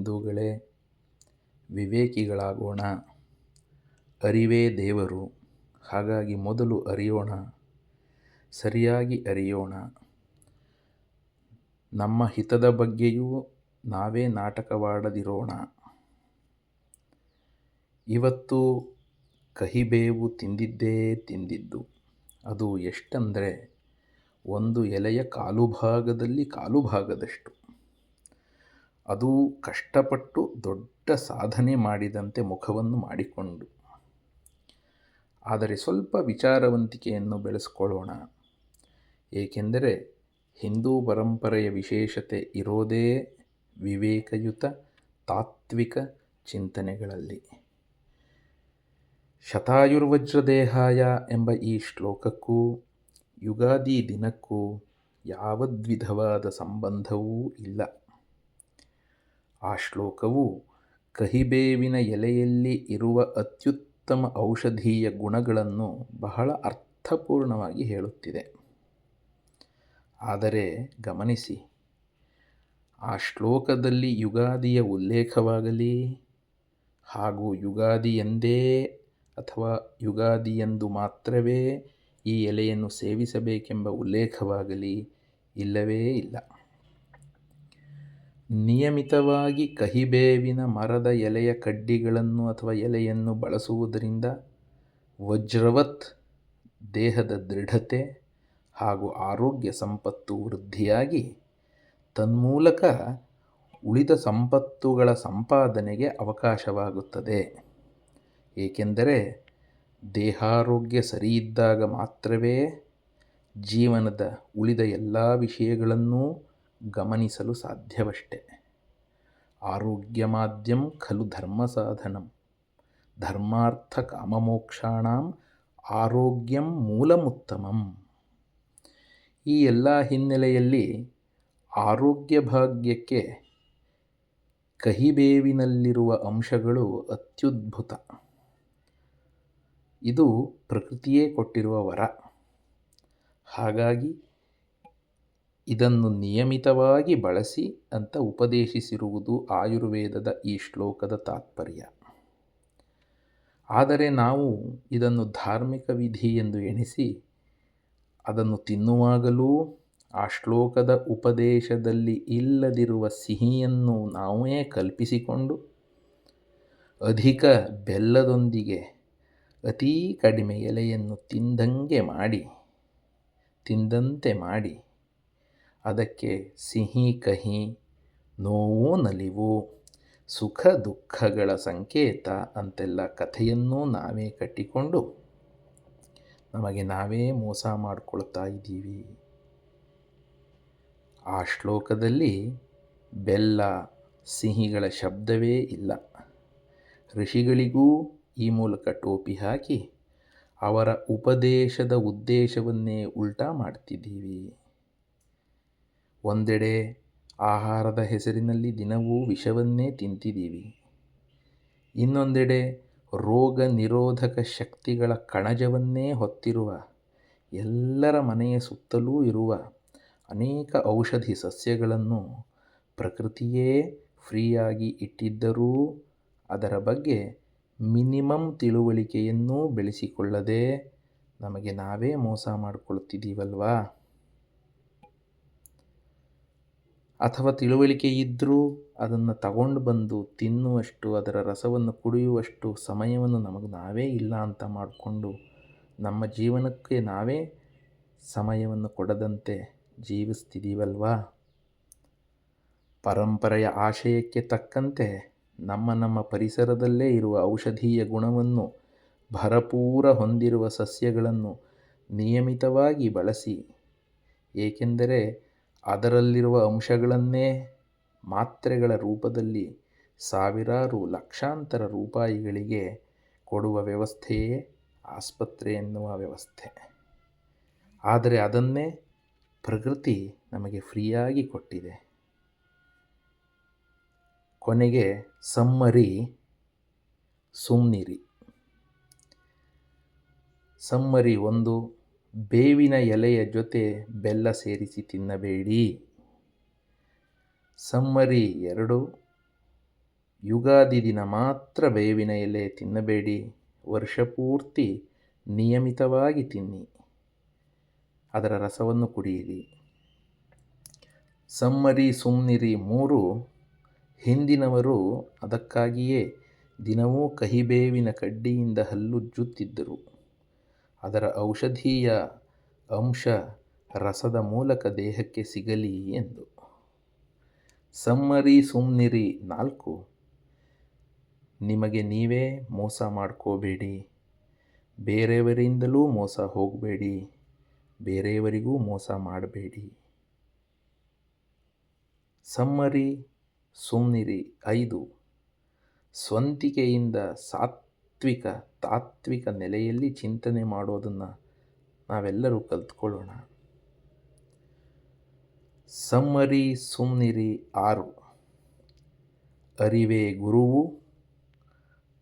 ಬಂಧುಗಳೇ, ವಿವೇಕಿಗಳಾಗೋಣ. ಅರಿವೇ ದೇವರು. ಹಾಗಾಗಿ ಮೊದಲು ಅರಿಯೋಣ, ಸರಿಯಾಗಿ ಅರಿಯೋಣ. ನಮ್ಮ ಹಿತದ ಬಗ್ಗೆಯೂ ನಾವೇ ನಾಟಕವಾಡದಿರೋಣ. ಇವತ್ತು ಕಹಿಬೇವು ತಿಂದಿದ್ದು. ಅದು ಎಷ್ಟಂದರೆ ಒಂದು ಎಲೆಯ ಕಾಲು ಭಾಗದಷ್ಟು. ಅದು ಕಷ್ಟಪಟ್ಟು ದೊಡ್ಡ ಸಾಧನೆ ಮಾಡಿದಂತೆ ಮುಖವನ್ನು ಮಾಡಿಕೊಂಡು. ಆದರೆ ಸ್ವಲ್ಪ ವಿಚಾರವಂತಿಕೆಯನ್ನು ಬೆಳೆಸ್ಕೊಳ್ಳೋಣ. ಏಕೆಂದರೆ ಹಿಂದೂ ಪರಂಪರೆಯ ವಿಶೇಷತೆ ಇರೋದೇ ವಿವೇಕಯುತ ತಾತ್ವಿಕ ಚಿಂತನೆಗಳಲ್ಲಿ. ಶತಾಯುರ್ವಜ್ರದೇಹಾಯ ಎಂಬ ಈ ಶ್ಲೋಕಕ್ಕೂ ಯುಗಾದಿ ದಿನಕ್ಕೂ ಯಾವದ್ವಿಧವಾದ ಸಂಬಂಧವೂ ಇಲ್ಲ. ಆ ಶ್ಲೋಕವು ಕಹಿಬೇವಿನ ಎಲೆಯಲ್ಲಿ ಇರುವ ಅತ್ಯುತ್ತಮ ಔಷಧೀಯ ಗುಣಗಳನ್ನು ಬಹಳ ಅರ್ಥಪೂರ್ಣವಾಗಿ ಹೇಳುತ್ತಿದೆ. ಆದರೆ ಗಮನಿಸಿ, ಆ ಶ್ಲೋಕದಲ್ಲಿ ಯುಗಾದಿಯ ಉಲ್ಲೇಖವಾಗಲಿ, ಹಾಗೂ ಯುಗಾದಿಯಂದೇ ಅಥವಾ ಯುಗಾದಿಯಂದು ಮಾತ್ರವೇ ಈ ಎಲೆಯನ್ನು ಸೇವಿಸಬೇಕೆಂಬ ಉಲ್ಲೇಖವಾಗಲಿ ಇಲ್ಲವೇ ಇಲ್ಲ. ನಿಯಮಿತವಾಗಿ ಕಹಿಬೇವಿನ ಮರದ ಎಲೆಯ ಕಡ್ಡಿಗಳನ್ನು ಅಥವಾ ಎಲೆಯನ್ನು ಬಳಸುವುದರಿಂದ ವಜ್ರವತ್ ದೇಹದ ದೃಢತೆ ಹಾಗೂ ಆರೋಗ್ಯ ಸಂಪತ್ತು ವೃದ್ಧಿಯಾಗಿ ತನ್ಮೂಲಕ ಉಳಿದ ಸಂಪತ್ತುಗಳ ಸಂಪಾದನೆಗೆ ಅವಕಾಶವಾಗುತ್ತದೆ. ಏಕೆಂದರೆ ದೇಹಾರೋಗ್ಯ ಸರಿಯಿದ್ದಾಗ ಮಾತ್ರವೇ ಜೀವನದ ಉಳಿದ ಎಲ್ಲ ವಿಷಯಗಳನ್ನೂ ಗಮನಿಸಲು ಸಾಧ್ಯವಷ್ಟೆ. ಆರೋಗ್ಯಮಾದ್ಯಂ ಖಲು ಧರ್ಮ ಸಾಧನಂ, ಧರ್ಮಾರ್ಥ ಕಾಮಮೋಕ್ಷಾಣಾಂ ಆರೋಗ್ಯಂ ಮೂಲಮುತ್ತಮಂ. ಈ ಎಲ್ಲ ಹಿನ್ನೆಲೆಯಲ್ಲಿ ಆರೋಗ್ಯ ಭಾಗ್ಯಕ್ಕೆ ಕಹಿಬೇವಿನಲ್ಲಿರುವ ಅಂಶಗಳು ಅತ್ಯದ್ಭುತ. ಇದು ಪ್ರಕೃತಿಯೇ ಕೊಟ್ಟಿರುವ ವರ. ಹಾಗಾಗಿ ಇದನ್ನು ನಿಯಮಿತವಾಗಿ ಬಳಸಿ ಅಂತ ಉಪದೇಶಿಸಿರುವುದು ಆಯುರ್ವೇದದ ಈ ಶ್ಲೋಕದ ತಾತ್ಪರ್ಯ. ಆದರೆ ನಾವು ಇದನ್ನು ಧಾರ್ಮಿಕ ವಿಧಿ ಎಂದು ಎಣಿಸಿ ಅದನ್ನು ತಿನ್ನುವಾಗಲೂ ಆ ಶ್ಲೋಕದ ಉಪದೇಶದಲ್ಲಿ ಇಲ್ಲದಿರುವ ಸಿಹಿಯನ್ನು ನಾವೇ ಕಲ್ಪಿಸಿಕೊಂಡು ಅಧಿಕ ಬೆಲ್ಲದೊಂದಿಗೆ ಅತೀ ಕಡಿಮೆ ಎಲೆಯನ್ನು ತಿಂದಂತೆ ಮಾಡಿ ಅದಕ್ಕೆ ಸಿಹಿ ಕಹಿ, ನೋವು ನಲಿವು, ಸುಖ ದುಃಖಗಳ ಸಂಕೇತ ಅಂತೆಲ್ಲ ಕಥೆಯನ್ನೂ ನಾವೇ ಕಟ್ಟಿಕೊಂಡು ನಮಗೆ ನಾವೇ ಮೋಸ ಮಾಡಿಕೊಳ್ತಾ ಇದ್ದೀವಿ. ಆ ಶ್ಲೋಕದಲ್ಲಿ ಬೆಲ್ಲ, ಸಿಹಿಗಳ ಶಬ್ದವೇ ಇಲ್ಲ. ಋಷಿಗಳಿಗೂ ಈ ಮೂಲಕ ಟೋಪಿ ಹಾಕಿ ಅವರ ಉಪದೇಶದ ಉದ್ದೇಶವನ್ನೇ ಉಲ್ಟಾ ಮಾಡ್ತಿದ್ದೀವಿ. ಒಂದೆಡೆ ಆಹಾರದ ಹೆಸರಿನಲ್ಲಿ ದಿನವೂ ವಿಷವನ್ನೇ ತಿಂತಿದ್ದೀವಿ. ಇನ್ನೊಂದೆಡೆ ರೋಗ ನಿರೋಧಕ ಶಕ್ತಿಗಳ ಕಣಜವನ್ನೇ ಹೊತ್ತಿರುವ ಎಲ್ಲರ ಮನೆಯ ಸುತ್ತಲೂ ಇರುವ ಅನೇಕ ಔಷಧಿ ಸಸ್ಯಗಳನ್ನು ಪ್ರಕೃತಿಯೇ ಫ್ರೀಯಾಗಿ ಇಟ್ಟಿದ್ದರೂ ಅದರ ಬಗ್ಗೆ ಮಿನಿಮಮ್ ತಿಳುವಳಿಕೆಯನ್ನೂ ಬೆಳೆಸಿಕೊಳ್ಳದೆ ನಮಗೆ ನಾವೇ ಮೋಸ ಮಾಡಿಕೊಳ್ತಿದ್ದೀವಲ್ವಾ? ಅಥವಾ ತಿಳುವಳಿಕೆ ಇದ್ದರೂ ಅದನ್ನು ತಗೊಂಡು ಬಂದು ತಿನ್ನುವಷ್ಟು, ಅದರ ರಸವನ್ನು ಕುಡಿಯುವಷ್ಟು ಸಮಯವನ್ನು ನಮಗೆ ನಾವೇ ಇಲ್ಲ ಅಂತ ಮಾಡಿಕೊಂಡು ನಮ್ಮ ಜೀವನಕ್ಕೆ ನಾವೇ ಸಮಯವನ್ನು ಕೊಡದಂತೆ ಜೀವಿಸ್ತಿದ್ದೀವಲ್ವಾ? ಪರಂಪರೆಯ ಆಶಯಕ್ಕೆ ತಕ್ಕಂತೆ ನಮ್ಮ ಪರಿಸರದಲ್ಲೇ ಇರುವ ಔಷಧೀಯ ಗುಣವನ್ನು ಭರಪೂರ ಹೊಂದಿರುವ ಸಸ್ಯಗಳನ್ನು ನಿಯಮಿತವಾಗಿ ಬಳಸಿ. ಏಕೆಂದರೆ ಅದರಲ್ಲಿರುವ ಅಂಶಗಳನ್ನೇ ಮಾತ್ರೆಗಳ ರೂಪದಲ್ಲಿ ಸಾವಿರಾರು ಲಕ್ಷಾಂತರ ರೂಪಾಯಿಗಳಿಗೆ ಕೊಡುವ ವ್ಯವಸ್ಥೆಯೇ ಆಸ್ಪತ್ರೆ ಎನ್ನುವ ವ್ಯವಸ್ಥೆ. ಆದರೆ ಅದನ್ನೇ ಪ್ರಕೃತಿ ನಮಗೆ ಫ್ರೀಯಾಗಿ ಕೊಟ್ಟಿದೆ. ಕೊನೆಗೆ ಸಮ್ಮರಿ, ಸುಮ್ನಿರಿ. ಸಮ್ಮರಿ 1, ಬೇವಿನ ಎಲೆಯ ಜೊತೆ ಬೆಲ್ಲ ಸೇರಿಸಿ ತಿನ್ನಬೇಡಿ. ಸಮ್ಮರಿ 2, ಯುಗಾದಿ ದಿನ ಮಾತ್ರ ಬೇವಿನ ಎಲೆ ತಿನ್ನಬೇಡಿ. ವರ್ಷಪೂರ್ತಿ ನಿಯಮಿತವಾಗಿ ತಿನ್ನಿ. ಅದರ ರಸವನ್ನು ಕುಡಿಯಿರಿ. ಸಮ್ಮರಿ ಸುಮ್ನಿರಿ 3. ಹಿಂದಿನವರು ಅದಕ್ಕಾಗಿಯೇ ದಿನವೂ ಕಹಿಬೇವಿನ ಕಡ್ಡಿಯಿಂದ ಹಲ್ಲುಜ್ಜುತ್ತಿದ್ದರು. ಅದರ ಔಷಧೀಯ ಅಂಶ ರಸದ ಮೂಲಕ ದೇಹಕ್ಕೆ ಸಿಗಲಿ ಎಂದು. ಸಮ್ಮರಿ ಸುಮ್ನಿರಿ 4. ನಿಮಗೆ ನೀವೇ ಮೋಸ ಮಾಡ್ಕೋಬೇಡಿ. ಬೇರೆಯವರಿಂದಲೂ ಮೋಸ ಹೋಗಬೇಡಿ. ಬೇರೆಯವರಿಗೂ ಮೋಸ ಮಾಡಬೇಡಿ. ಸಮ್ಮರಿ ಸುಮ್ನಿರಿ 5. ಸ್ವಂತಿಕೆಯಿಂದ ತಾತ್ವಿಕ ನೆಲೆಯಲ್ಲಿ ಚಿಂತನೆ ಮಾಡೋದನ್ನು ನಾವೆಲ್ಲರೂ ಕಲ್ತ್ಕೊಳ್ಳೋಣ. ಸಮ್ಮರಿ ಸುಮ್ನಿರಿ 6. ಅರಿವೇ ಗುರುವು,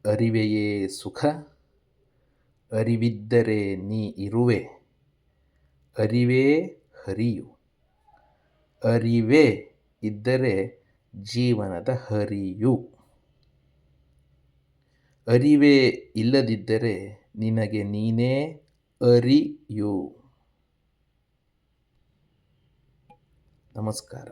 ಅರಿವೆಯೇ ಸುಖ, ಅರಿವಿದ್ದರೆ ನೀ ಇರುವೆ, ಅರಿವೇ ಹರಿಯು, ಅರಿವೇ ಇದ್ದರೆ ಜೀವನದ ಹರಿಯು, ಅರಿವೇ ಇಲ್ಲದಿದ್ದರೆ ನಿನಗೆ ನೀನೇ ಅರಿಯು. ನಮಸ್ಕಾರ.